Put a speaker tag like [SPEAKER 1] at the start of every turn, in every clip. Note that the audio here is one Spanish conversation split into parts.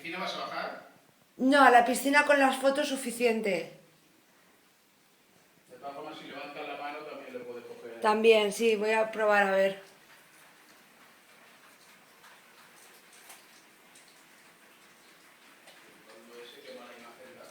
[SPEAKER 1] piscina vas a bajar?
[SPEAKER 2] No, a la piscina con las fotos suficiente.
[SPEAKER 1] De todas formas, si levantas la mano también le puedes coger.
[SPEAKER 2] También, sí, voy a probar a ver.
[SPEAKER 1] Cuando ese que mala imagen da.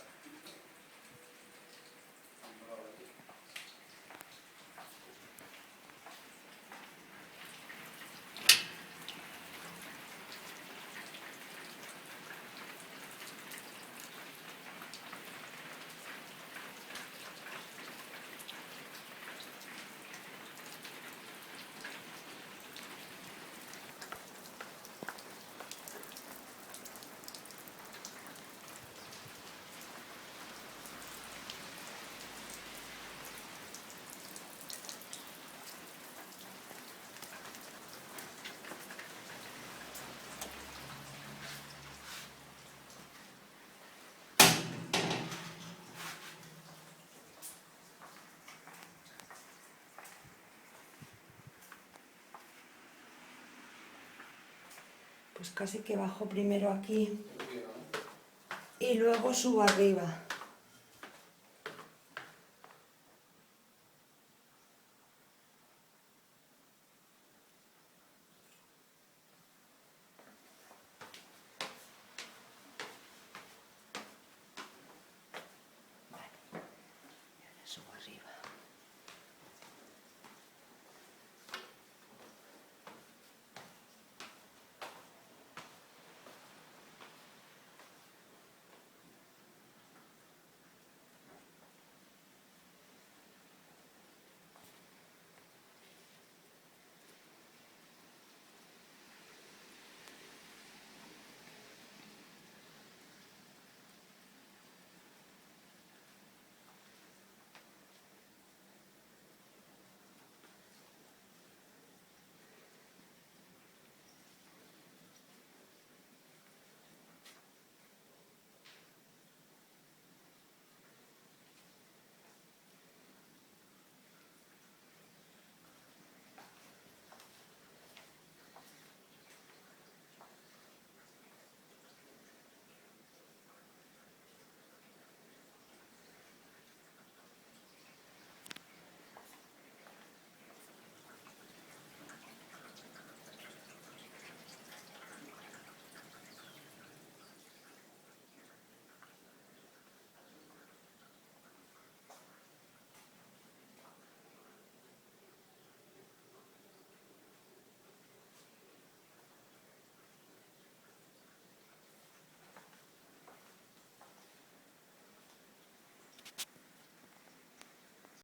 [SPEAKER 2] Pues casi que bajo primero aquí y luego subo arriba.